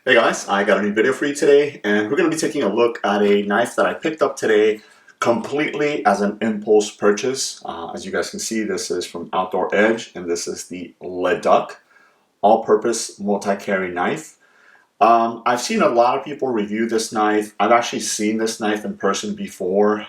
Hey guys, I got a new video for you today, and we're going to be taking a look at a knife that I picked up today completely as an impulse purchase. As you guys can see, this is from Outdoor Edge, and this is the LeDUCK all-purpose multi-carry knife. I've seen a lot of people review this knife. I've actually seen this knife in person before.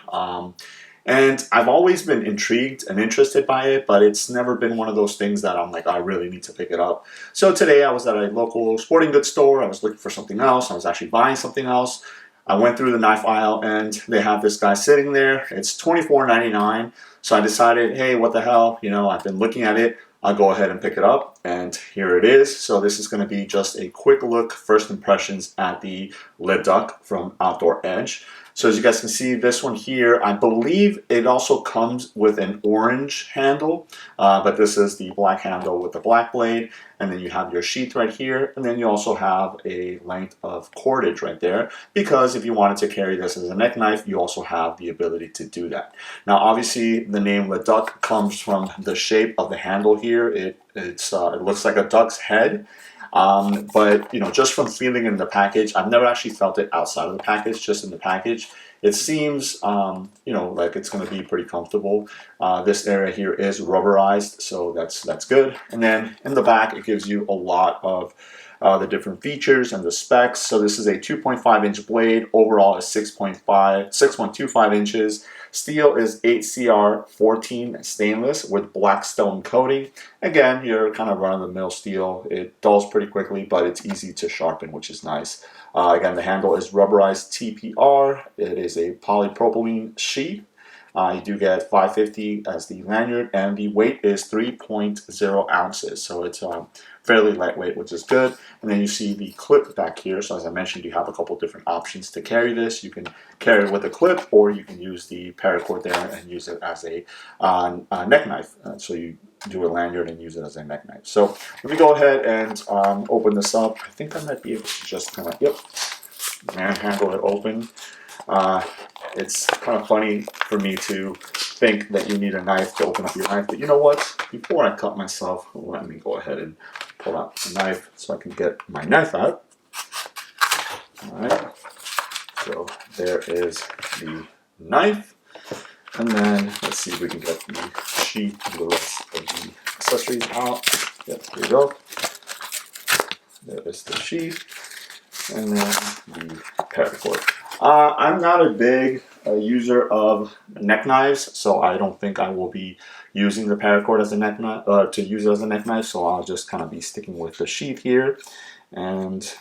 And I've always been intrigued and interested by it, but it's never been one of those things that I'm like, I really need to pick it up. So today I was at a local sporting goods store. I was looking for something else. I was actually buying something else. I went through the knife aisle and they have this guy sitting there. It's $24.99. So I decided, hey, what the hell? You know, I've been looking at it. I'll go ahead and pick it up, and here it is. So this is going to be just a quick look, first impressions at the LeDUCK from Outdoor Edge. So as you guys can see, this one here, I believe it also comes with an orange handle, but this is the black handle with the black blade, and then you have your sheath right here, and then you also have a length of cordage right there, because if you wanted to carry this as a neck knife, you also have the ability to do that. Now obviously the name LeDUCK comes from the shape of the handle here. It looks like a duck's head. But you know, just from feeling in the package, I've never actually felt it outside of the package, just in the package. It seems, you know, like it's going to be pretty comfortable. This area here is rubberized, so that's good. And then in the back, it gives you a lot of the different features and the specs. So this is a 2.5-inch blade. Overall is 6.25 inches. Steel is 8CR14 stainless with black stone coating. Again, you're kind of run-of-the-mill steel. It dulls pretty quickly, but it's easy to sharpen, which is nice. Again, the handle is rubberized TPR. It is a polypropylene sheath. You do get 550 as the lanyard, and the weight is 3.0 ounces. So it's fairly lightweight, which is good. And then you see the clip back here. So as I mentioned, you have a couple different options to carry this. You can carry it with a clip, or you can use the paracord there and use it as a neck knife. So you do a lanyard and use it as a neck knife. So let me go ahead and open this up. I think I might be able to just kind of, manhandle it open. It's kind of funny for me to think that you need a knife to open up your knife, but you know what? Before I cut myself, let me go ahead and pull out the knife so I can get my knife out. Alright, so there is the knife, and then let's see if we can get the sheath and the rest of the accessories out. Yep, here we go. There is the sheath, and then the paracord. I'm not a big user of neck knives, so I don't think I will be using the paracord as a neck knife, to use it as a neck knife, so I'll just kind of be sticking with the sheath here. And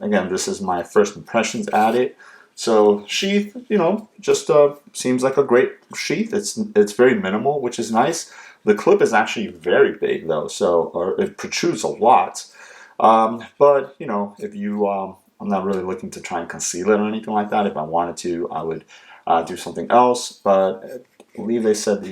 again, this is my first impressions at it. So sheath, you know, just seems like a great sheath. It's very minimal, which is nice. The clip is actually very big though, or it protrudes a lot. But you know, if you I'm not really looking to try and conceal it or anything like that. If I wanted to, I would do something else, but I believe they said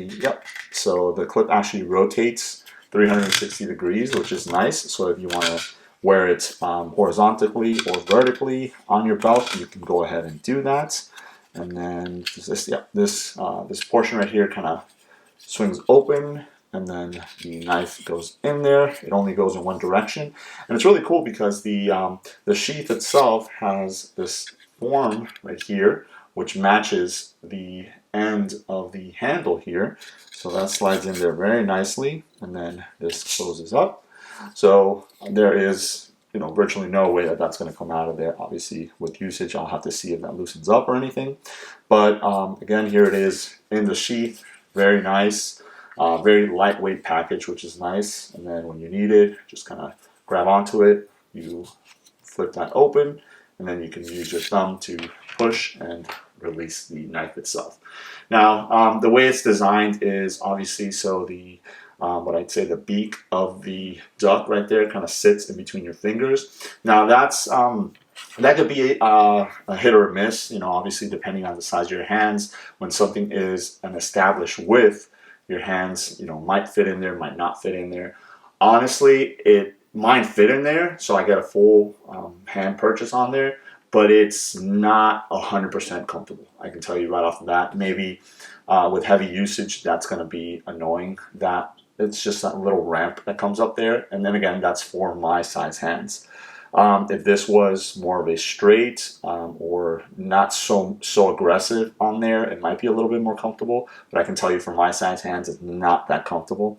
so the clip actually rotates 360 degrees, which is nice. So if you want to wear it horizontally or vertically on your belt, you can go ahead and do that. And then this portion right here kind of swings open, and then the knife goes in there. It only goes in one direction, and it's really cool because the sheath itself has this form right here, which matches the end of the handle here. So that slides in there very nicely, and then this closes up. So there is, you know, virtually no way that that's going to come out of there. Obviously, with usage, I'll have to see if that loosens up or anything. But again, here it is in the sheath. Very nice. Very lightweight package, which is nice. And then when you need it, just kind of grab onto it. You flip that open, and then you can use your thumb to push and release the knife itself. Now, the way it's designed is obviously so the what I'd say the beak of the duck right there kind of sits in between your fingers. Now that could be a hit or a miss, you know, obviously depending on the size of your hands. When something is an established width, your hands, you know, might fit in there, might not fit in there. Honestly, mine fit in there, so I get a full hand purchase on there, but it's not 100% comfortable. I can tell you right off the bat. Maybe with heavy usage, that's going to be annoying. That it's just that little ramp that comes up there, and then again, that's for my size hands. If this was more of a straight or not so aggressive on there, it might be a little bit more comfortable. But I can tell you from my size hands, it's not that comfortable.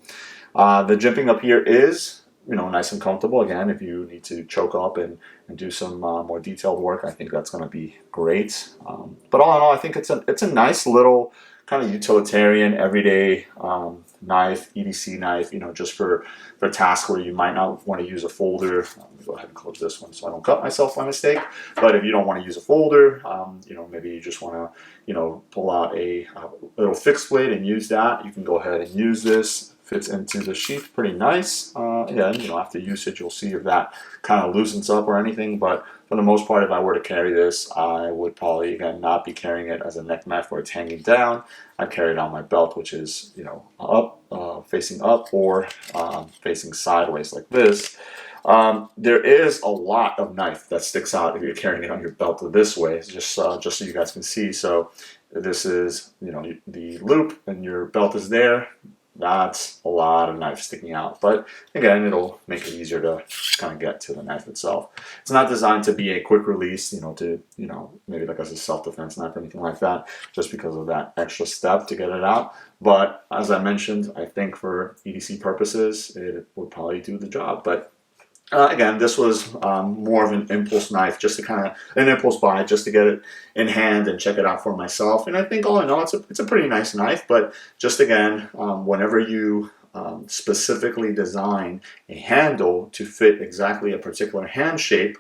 The jimping up here is, nice and comfortable. Again, if you need to choke up and do some more detailed work, I think that's going to be great. But all in all, I think it's a nice little kind of utilitarian, everyday knife, EDC knife, just for tasks where you might not want to use a folder. Let me go ahead and close this one so I don't cut myself by mistake. But if you don't want to use a folder, maybe you just want to, pull out a little fixed blade and use that, you can go ahead and use this. Fits into the sheath pretty nice. Again, after usage, you'll see if that kind of loosens up or anything. But for the most part, if I were to carry this, I would probably, again, not be carrying it as a neck knife where it's hanging down. I'd carry it on my belt, which is, up, facing up, or facing sideways like this. There is a lot of knife that sticks out if you're carrying it on your belt this way, just so you guys can see. So this is, the loop, and your belt is there. That's a lot of knife sticking out, but again, it'll make it easier to kind of get to the knife itself. It's not designed to be a quick release, maybe like as a self-defense knife or anything like that, just because of that extra step to get it out. But as I mentioned, I think for EDC purposes, it would probably do the job. But again, this was more of an impulse knife, just to an impulse buy, just to get it in hand and check it out for myself. And I think all in all, it's a pretty nice knife. But just again, whenever you specifically design a handle to fit exactly a particular hand shape,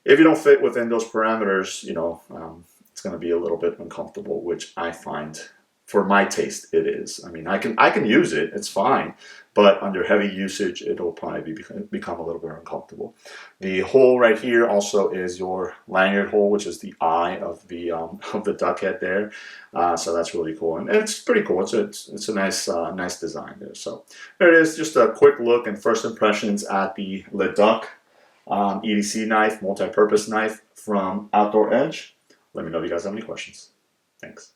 if you don't fit within those parameters, it's going to be a little bit uncomfortable, which I find, for my taste, it is. I mean, I can use it, it's fine, but under heavy usage, it'll probably become a little bit uncomfortable. The hole right here also is your lanyard hole, which is the eye of the duck head there. So that's really cool, and it's pretty cool. It's a nice design there. So there it is, just a quick look and first impressions at the LeDUCK EDC knife, multi-purpose knife from Outdoor Edge. Let me know if you guys have any questions. Thanks.